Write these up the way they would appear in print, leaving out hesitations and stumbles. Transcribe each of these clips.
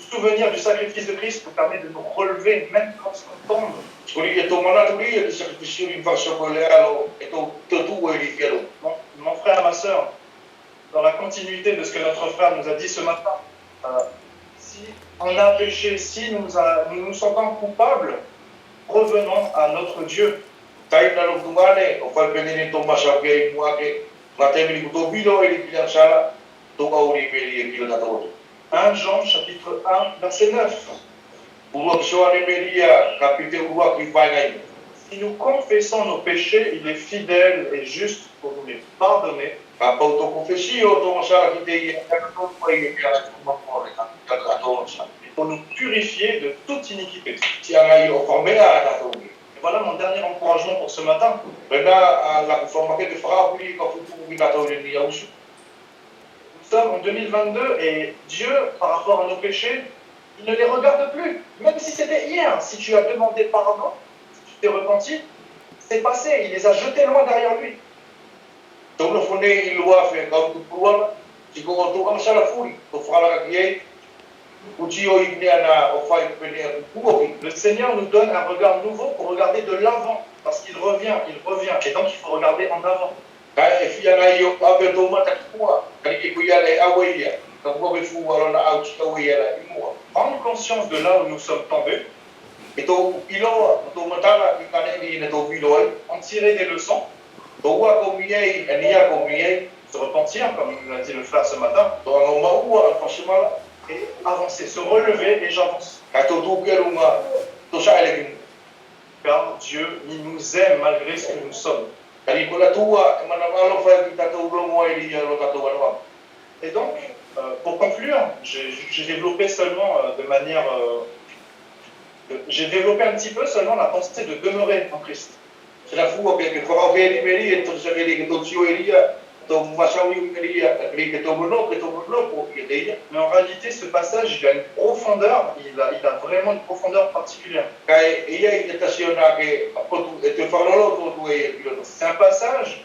souvenir du sacrifice de Christ nous permet de nous relever, même lorsqu'on tombe. Mon frère, ma soeur, dans la continuité de ce que notre frère nous a dit ce matin, si on a péché, si nous nous sentons coupables, revenons à notre Dieu. 1 Jean chapitre 1 verset 9. Si nous confessons nos péchés, il est fidèle et juste pour nous les pardonner. Et pour nous purifier de toute iniquité. Et voilà mon dernier encouragement pour ce matin. Nous sommes en 2022 et Dieu, par rapport à nos péchés, il ne les regarde plus. Même si c'était hier, si tu as demandé pardon, si tu t'es repenti, c'est passé, il les a jetés loin derrière lui. Le Seigneur nous donne un regard nouveau pour regarder de l'avant, parce qu'il revient, et donc il faut regarder en avant. Prendre conscience de là où nous sommes tombés, en tirer des leçons, se repentir, comme nous l'a dit le frère ce matin, et avancer, se relever et j'avance. Car Dieu, il nous aime malgré ce que nous sommes. Et donc, pour conclure, j'ai développé seulement j'ai développé un petit peu seulement la pensée de demeurer en Christ. Mais en réalité, ce passage, il a une profondeur, il a vraiment une profondeur particulière. C'est un passage,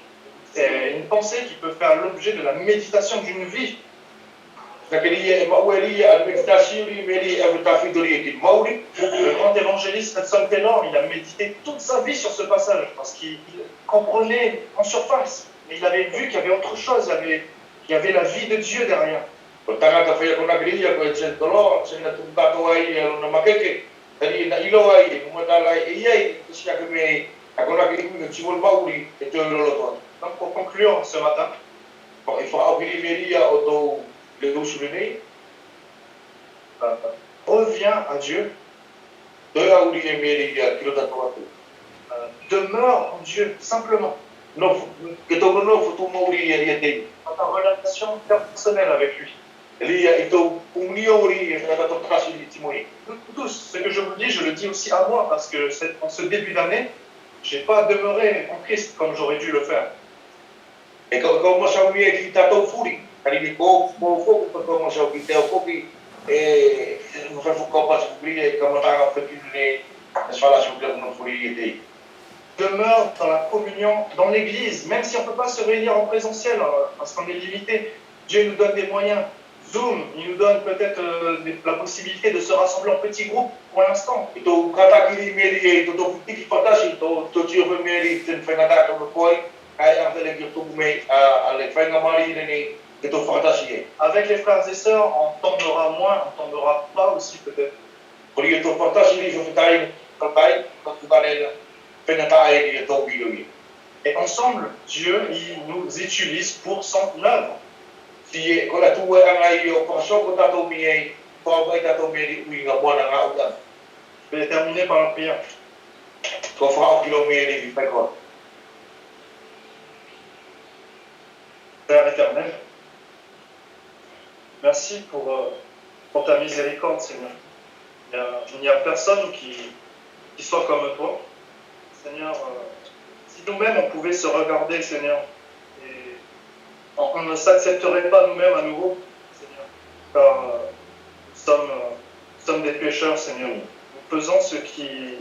c'est une pensée qui peut faire l'objet de la méditation d'une vie. Le grand évangéliste Hudson Taylor, il a médité toute sa vie sur ce passage parce qu'il comprenait en surface, mais il avait vu qu'il y avait autre chose, il y avait la vie de Dieu derrière. Donc pour conclure ce matin, reviens à Dieu. Demeure en Dieu, simplement. Dans ta relation personnelle avec lui. Nous tous, ce que je vous dis, je le dis aussi à moi, parce que en ce début d'année, je n'ai pas demeuré en Christ comme j'aurais dû le faire. Demeure dans la communion, dans l'église, même si on ne peut pas se réunir en présentiel parce qu'on est limité. Dieu nous donne des moyens. Zoom, il nous donne peut-être la possibilité de se rassembler en petits groupes pour l'instant. Avec les frères et sœurs, on tombera moins, on tombera pas aussi peut-être. Et ensemble, Dieu, il nous utilise pour son œuvre. Je vais terminer par la prière. Père éternel, merci pour ta miséricorde, Seigneur. Il n'y a personne qui soit comme toi. Seigneur, si nous-mêmes on pouvait se regarder, Seigneur, et on ne s'accepterait pas nous-mêmes à nouveau, Seigneur, car nous sommes des pécheurs, Seigneur. Nous faisons ce qui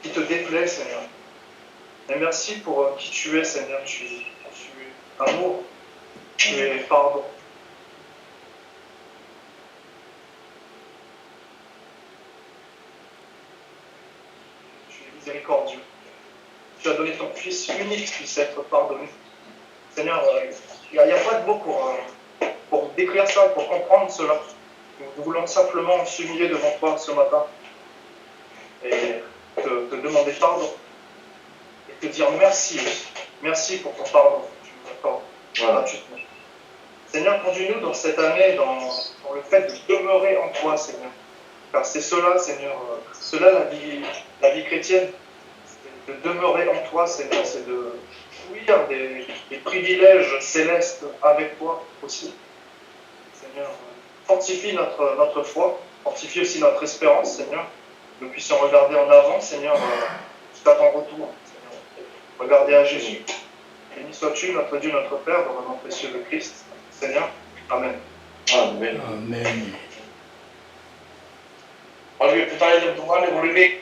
te déplaît, Seigneur. Et merci pour qui tu es, Seigneur. Tu es amour, tu es pardon. miséricordieux. Tu as donné ton Fils unique puisse être pardonné. Seigneur, il n'y a pas de mots pour décrire ça, pour comprendre cela. Nous voulons simplement s'humilier devant toi ce matin et te demander pardon et te dire merci. Merci pour ton pardon. Tu nous accordes gratuitement. Seigneur, conduis-nous dans cette année, dans le fait de demeurer en toi, Seigneur. Car c'est cela, Seigneur, cela la vie chrétienne, c'est de demeurer en toi, Seigneur, c'est de jouir des privilèges célestes avec toi aussi. Seigneur, fortifie notre foi, fortifie aussi notre espérance, Seigneur. Nous puissions regarder en avant, Seigneur, jusqu'à ton retour, Seigneur. Regarder à Jésus. Béni sois-tu, notre Dieu, notre Père, dans le nom précieux de Christ. Seigneur, Amen. Amen. Amen. Pagi kita yang Tuhan yang beri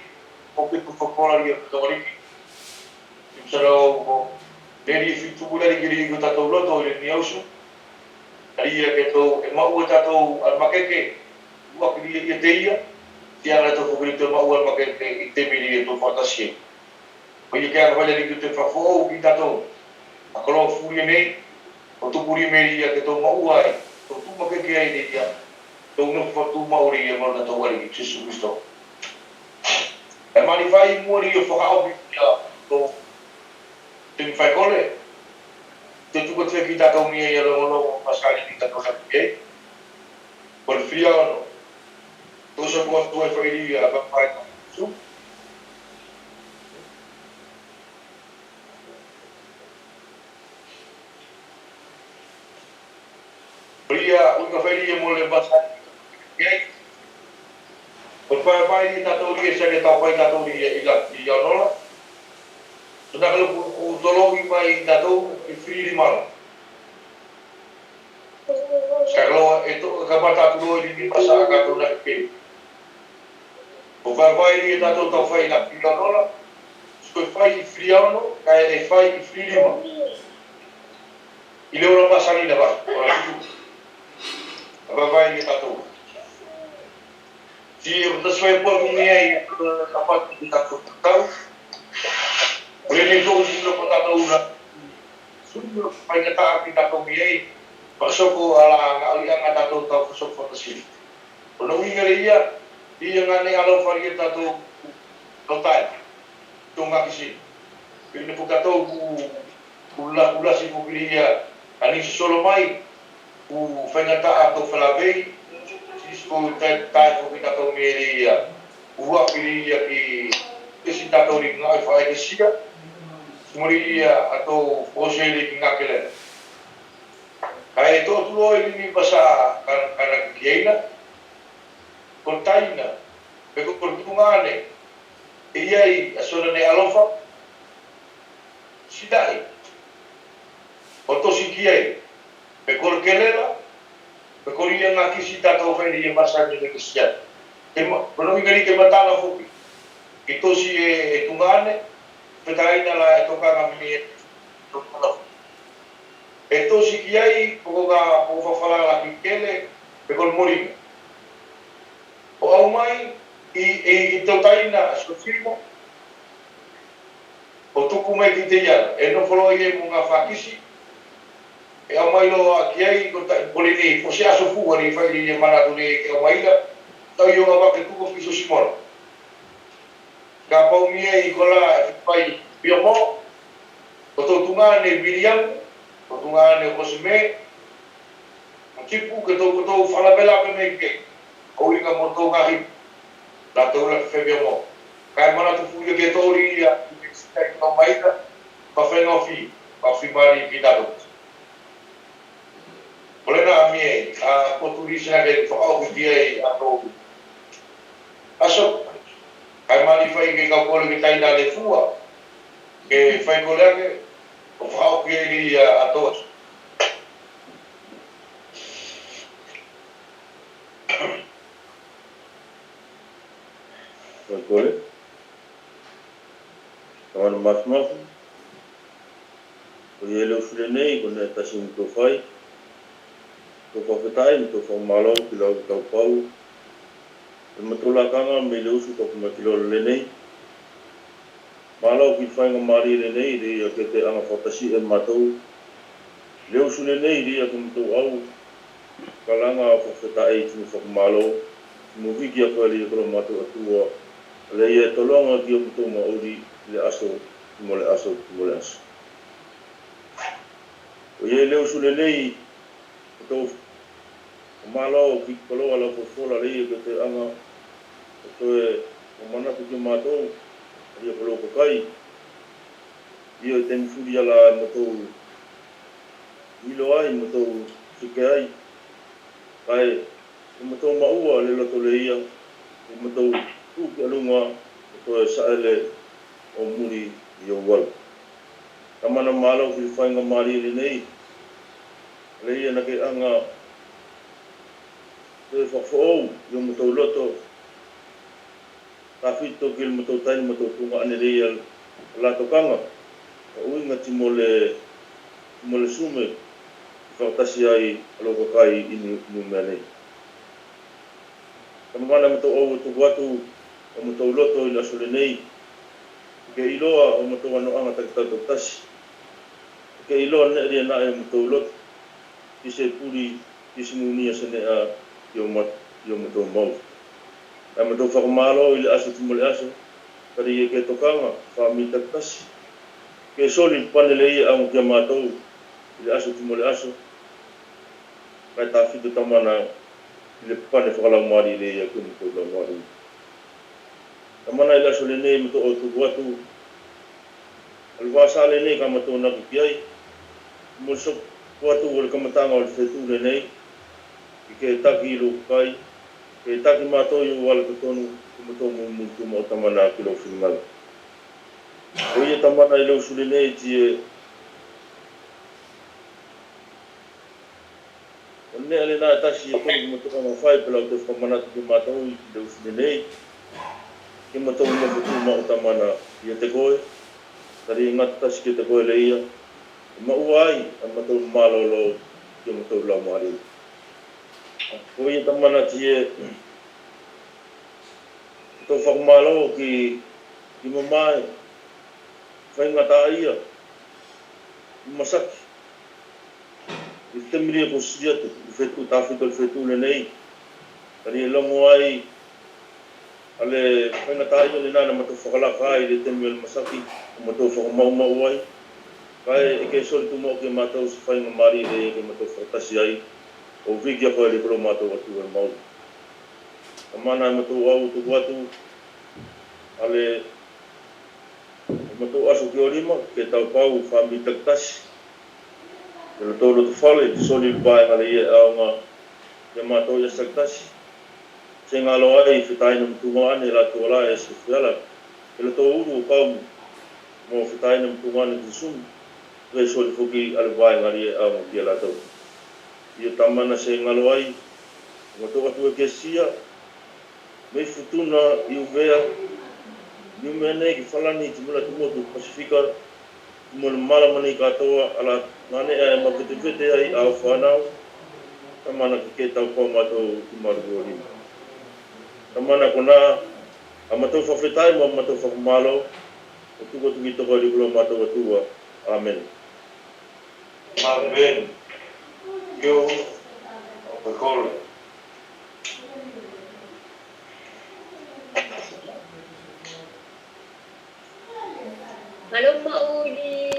kopi Coca-Cola dia kawari. Kalau dari fitu dari giri kita tahu lo tahu ini ausu. Dari ya kita mau kita tahu al-makeke. Buat dia dia. Dia ada tahu kita mau al-makeke itu beri itu fantasi. Bagi kita kalau dari kita fafo kita tahu. Kalau furi ni, untuk furi meri ya kita mau ai. Untuk makeke ini dia. Tunggu foto mauri yang mana tahu hari Jesus Kristo. Emang ifai muri yang fakau dia tu tinggal kole. Tentu kita tahu ni yang orang pasal kita tahu sahaja. Berfian, tu semua tu ifai dia apa apa tu. Pria, udah ifai dia mulai pasal. Berpai di tato dia saya tahu pai tato dia ilat di jono. Sudah kalau utologi pai tato free di mal. Kalau itu kabar tato di pasar tato nak ke. Berpai di tato tahu pai nak di jono. Sudah pai free jono, kayak pai free di mal. Ini orang pasar ini dah, orang itu. Berpai di tato. Si sesuai pun punya apa kita tahu. Boleh ni tu kita pun tak tahu dah. Sudah supaya kita tahu dia. Pasal ko ala ngalian ada tahu pasal fantasi. Kalau dia ngani alam varian tahu total. Tunggu kisi. Ini bukan tahu pula si dia. Ani solo mai. Fengata atau felabai. Isco tai ko kita tahu meria uak meria ki kita tahu ni ngai fai sia meria atau poseli ki ngakele kai to tulo ini basa karena kiaina kontaina beko pertungane iai asona ne alofa sidai oto sikiai beko kelela Bekori yang nak kisi tak tahu apa dia pasal dia kesian. Belum ingin kita matang aku. Itu si tungane, petai nala itu kan kami itu si kiai pokoknya pokok falar lagi kele bekor moring. O mai itu tai na sofirmo. O tu kumai kita ya, eno follow ye munga fakisi. E a mai lo aki ai ko ta polini fo se aso fu ari fai ni mana tu ni ke mai la ta yo nga ke tu ko fiso simon ka pa mi ai ko la fai bio mo ko to tunga ne biliam ko tunga ne ko sme tipu ke to fala bela pe me ke o ri ka mo to ga hi la to la fe bio mo ka mana tu fu ke to ri ya ke ko mai la pa fe no fi mari kita tu boleh nak ambil potulis nak faham dia atau asal kai mali fai ke kau boleh kita ida le fua ke fai kolage faham dia atau boleh kawan mas yellow frene con esta cinco fai to whawhetai, to whamalo, ki lau ki tau pau. E matulakanga me le usu toko ma ki lolo lenei. Malo ki whainga mari le nei rea ke te anga whatasi e matou. Leo sule nei rea ke matou au. Kalanga whawheta e tini whakamalo. Mo hiki a koe rea kolo matou atua. Le ia tolonga ki o matou maori le aso, mo le aso, mo le aso. O ia leo sule nei, matou malo ki koloa la fofola le ia ke te anga. Koe o mana ki matou. Ia kolo kakai. Ia temi furi ala matou ilo ai, matou suke ai. Kai, matou maua le loto le ia. Matou tuki alunga, matou saele o muri i o walu. Kamana malo ki whainga mari le nei. Le ia na ke anga te whawhau i o matou loto. Ka whito ki le matou taini matou tunga ane le ia la tokanga. Ka uinga timo le sume. Whautasi ai alo kakai inu mea nei. Kamana matou au tuku atu o matou loto i laso le nei. Ke iloa o matou ano anga takitau tasi. Ke iloa ne ria na e matou loto. Ki se puri, ki se munia se ne a i o matou mau. Ai matou whakamalo i le aso timo le aso. Kari e ke tokanga, whaami takitasi. Ke soli pane le ia au kia matou i le aso timo le aso. Kai ta whitu tamana i le pane whakalau mari le ia kuni tau lau mari. Tamana i laso le nei matou o tuku atu. Alwasa le nei ka matou naku ki ai. Mo le sok atu o le kamatanga o le whetu le nei. I ke taki i lo kai. Ke taki matou i o wala katonu. Ke matou mutu mo tamana ki lo whingala. O ia tamana i lo sule nei tie. O nea le nā tasi e koni matou anga whai pela o te whamanatu ki matou i lo sule nei. Ke matou mo mutu mo tamana i te koe. Tari ngata tasi ki te koe le ia. Maua ai a matou malolo ki matou lau mari. Ko ia tamana tie. Tau whakamalo ki mamae. Whaingata ia. I masaki. I te miria ko siriatu. I whetu, tāwhito le whetu le nei. Tari e longo ai. Ale whaingata ia le nana matou whakalaka ai le te miria le masaki. Matou whakamau ai. Kai e ke sori tu mo ke matou se whainga mari le ke matou whakatasi ai. O viki a koe le kolo matou atu e mau. Kamana e matou au tuku atu. Ale matou aso ki o rima ke tau pau whaami takitasi. Ke le tolo tu whale te soli pai ngale ia aonga ke matou ia takitasi. Se ngalo ai whitaina mtunga ane la tuala e se whiala. Ke le tau uru o kaumu mo whitaina mtunga ane te sumu. Ke soli fuki ale vai ngari e aonga kia la tau. Ia tamana se ngalo ai. Matou atu e ke sia. Mei futuna i uvea. Ni mea nei ki whalani ti mula tumotu Pasifika. Mula malamani katoa ala ngane e makete ai au whanau. Tamana ki ke tau pau matou ki marugo rima. Tamana kona a matou whawhetai mo matou whakamalo. O tuko tuki toko i rikulo matou atua. Amen. Amen. Yo, o kole. Halo Pak Udi.